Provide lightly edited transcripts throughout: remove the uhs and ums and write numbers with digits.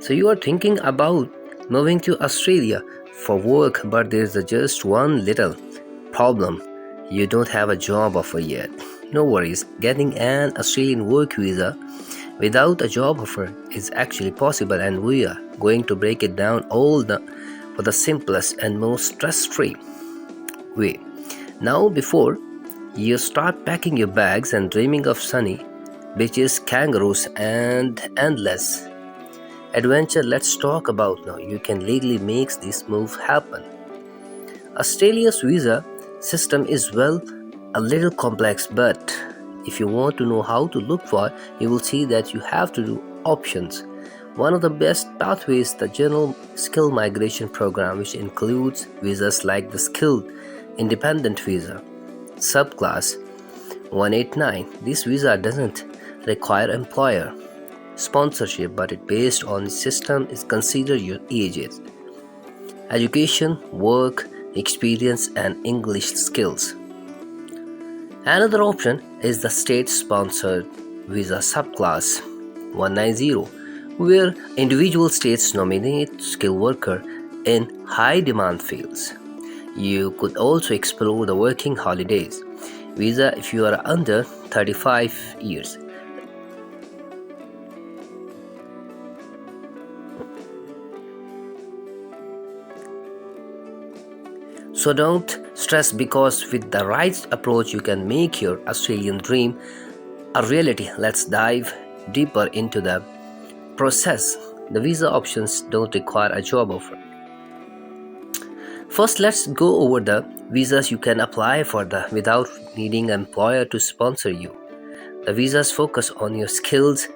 So you are thinking about moving to Australia for work, but there's just one little problem. You don't have a job offer yet. No worries, getting an Australian work visa without a job offer is actually possible, and we are going to break it down for the simplest and most stress-free way. Now, before you start packing your bags and dreaming of sunny beaches, kangaroos, and endless adventure, let's talk about now you can legally make this move happen. Australia's visa system is a little complex, but if you want to know how to look for, you will see that you have to do options. One of the best pathways, the General Skill Migration Program, which includes visas like the Skilled Independent Visa, Subclass 189. This visa doesn't require employer sponsorship, but it based on the system is considered your ages, education, work, experience, and English skills. Another option is the state-sponsored visa subclass 190, where individual states nominate skilled worker in high-demand fields. You could also explore the working holidays visa if you are under 35 years. So don't stress, because with the right approach you can make your Australian dream a reality. Let's dive deeper into the process. The visa options don't require a job offer. First, let's go over the visas you can apply for without needing an employer to sponsor you. The visas focus on your skills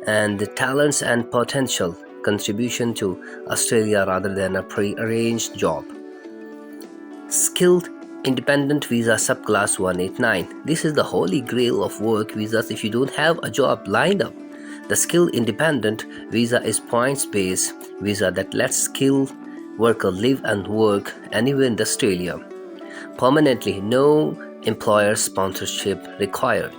and the talents and potential contribution to Australia rather than a pre-arranged job. Skilled Independent Visa Subclass 189. This is the holy grail of work visas if you don't have a job lined up. The Skilled Independent Visa is points-based visa that lets skilled worker live and work anywhere in Australia. Permanently, no employer sponsorship required.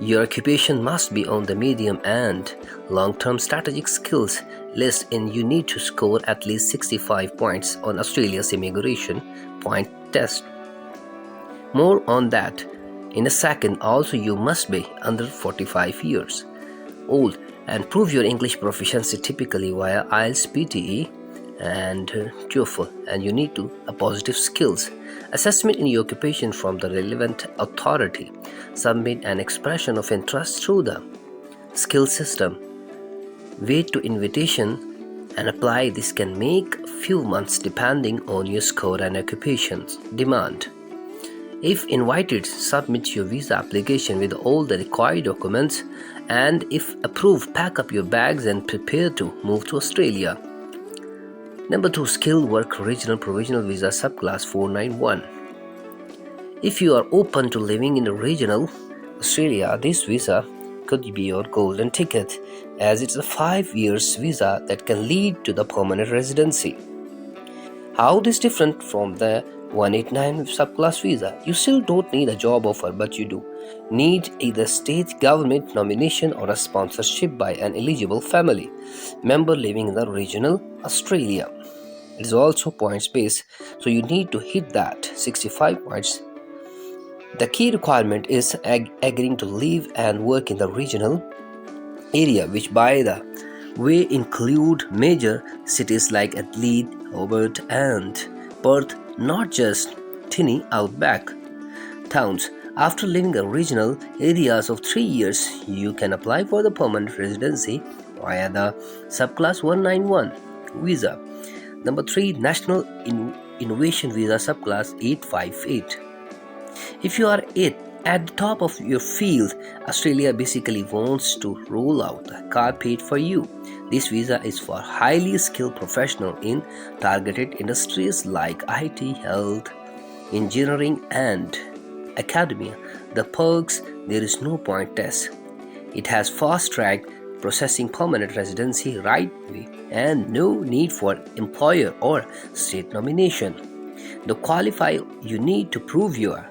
Your occupation must be on the medium and long-term strategic skills list, and you need to score at least 65 points on Australia's immigration point test. More on that in a second. Also, you must be under 45 years old and prove your English proficiency typically via IELTS, PTE, and TOEFL, and you need to a positive skills assessment in your occupation from the relevant authority. Submit an expression of interest through the skill system. Wait to invitation and apply. This can make a few months depending on your score and occupation's demand. If invited, submit your visa application with all the required documents, and if approved, pack up your bags and prepare to move to Australia. Number 2, Skilled Work Regional Provisional Visa Subclass 491. If you are open to living in a regional Australia, this visa could be your golden ticket, as it's a 5 years visa that can lead to the permanent residency. How this different from the 189 subclass visa? You still don't need a job offer, but you do need either state government nomination or a sponsorship by an eligible family member living in the regional Australia. It is also points based, so you need to hit that 65 points. The key requirement is agreeing to live and work in the regional area, which by the way include major cities like Adelaide, Hobart, and Perth, not just tiny outback towns. After living in regional areas of 3 years, you can apply for the permanent residency via the Subclass 191 visa. Number 3, National Innovation Visa Subclass 858. If you are at the top of your field, Australia basically wants to roll out the carpet for you. This visa is for highly skilled professionals in targeted industries like IT, health, engineering, and academia. The perks: there is no point test. It has fast-track processing, permanent residency right away, and no need for employer or state nomination. To qualify, you need to prove your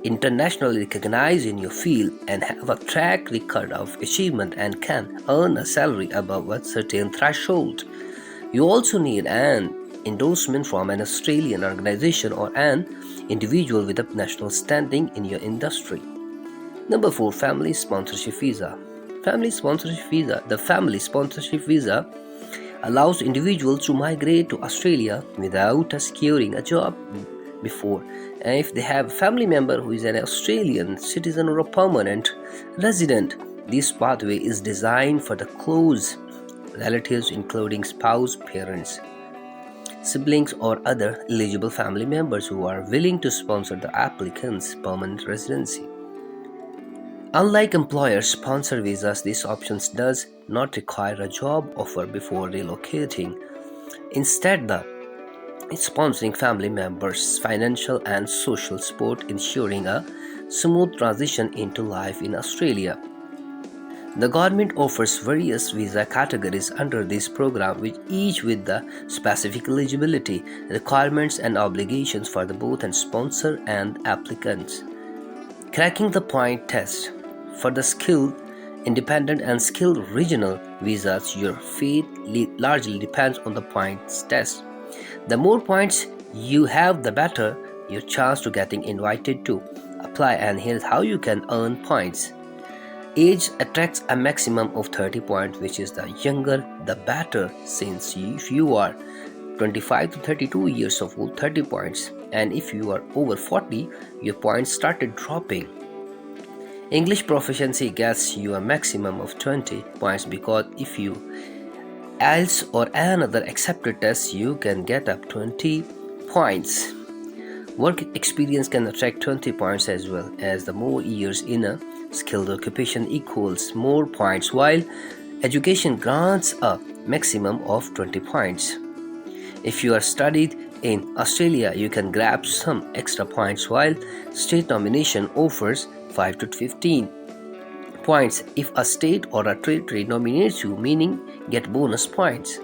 internationally recognized in your field and have a track record of achievement and can earn a salary above a certain threshold. You also need an endorsement from an Australian organization or an individual with a national standing in your industry. Number 4, family sponsorship visa. Family sponsorship visa. The family sponsorship visa allows individuals to migrate to Australia without securing a job before. And if they have a family member who is an Australian citizen or a permanent resident, this pathway is designed for the close relatives, including spouse, parents, siblings, or other eligible family members who are willing to sponsor the applicant's permanent residency. Unlike employer-sponsored visas, this option does not require a job offer before relocating. Instead, the sponsoring family members' financial and social support, ensuring a smooth transition into life in Australia. The government offers various visa categories under this program, with each with the specific eligibility, requirements, and obligations for the both and sponsor and applicants. Cracking the point test. For the skilled, independent, and skilled regional visas, your fate largely depends on the points test. The more points you have, the better your chance to getting invited to apply, and here's how you can earn points. Age attracts a maximum of 30 points, which is the younger the better, since if you are 25 to 32 years of old, 30 points, and if you are over 40, your points started dropping. English proficiency gets you a maximum of 20 points, because if you IELTS or another accepted test, you can get up 20 points. Work experience can attract 20 points as well, as the more years in a skilled occupation equals more points, while education grants a maximum of 20 points. If you are studied in Australia, you can grab some extra points, while state nomination offers 5 to 15 points if a state or a territory nominates you, meaning get bonus points.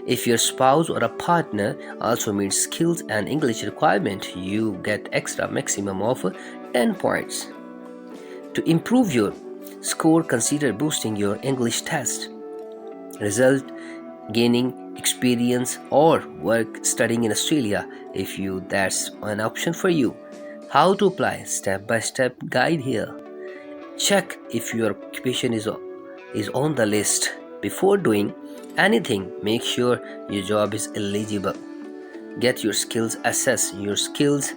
If your spouse or a partner also meets skills and English requirement, you get extra maximum of 10 points. To improve your score, consider boosting your English test result, gaining experience, or work studying in Australia. If you that's an option for you. How to apply? Step-by-step guide here. Check if your occupation is on the list. Before doing anything, make sure your job is eligible. Get your skills assessed. Your skills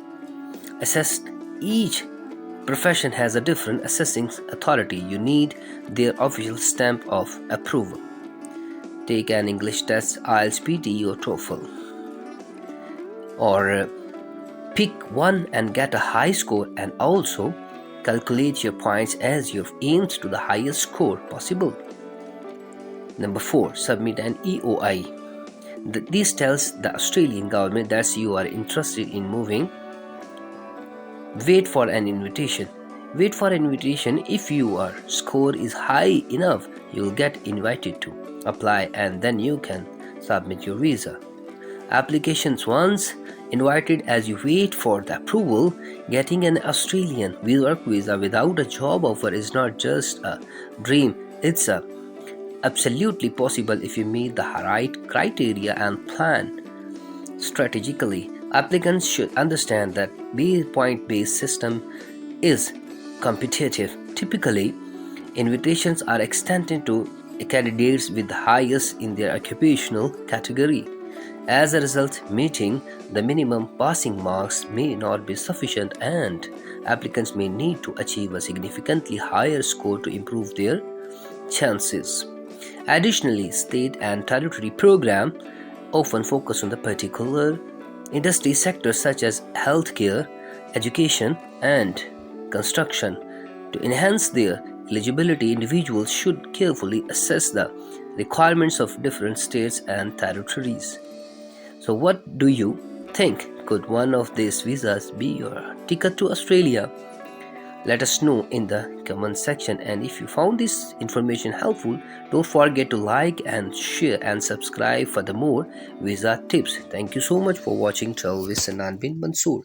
assessed. Each profession has a different assessing authority. You need their official stamp of approval. Take an English test, IELTS, PT, or TOEFL. Or pick one and get a high score, and also calculate your points as you aim to the highest score possible. Number 4, submit an EOI. This tells the Australian government that you are interested in moving. Wait for an invitation. Wait for an invitation. If your score is high enough, you will get invited to apply, and then you can submit your visa. Applications once invited, as you wait for the approval. Getting an Australian work visa without a job offer is not just a dream, it's absolutely possible if you meet the right criteria and plan strategically. Applicants should understand that the point-based system is competitive. Typically, invitations are extended to candidates with the highest in their occupational category. As a result, meeting the minimum passing marks may not be sufficient, and applicants may need to achieve a significantly higher score to improve their chances. Additionally, state and territory programs often focus on the particular industry sectors such as healthcare, education, and construction. To enhance their eligibility, individuals should carefully assess the requirements of different states and territories. So, what do you think? Could one of these visas be your ticket to Australia? Let us know in the comment section, and if you found this information helpful, don't forget to like and share and subscribe for the more visa tips. Thank you so much for watching. Travel with Sannan bin Mansoor.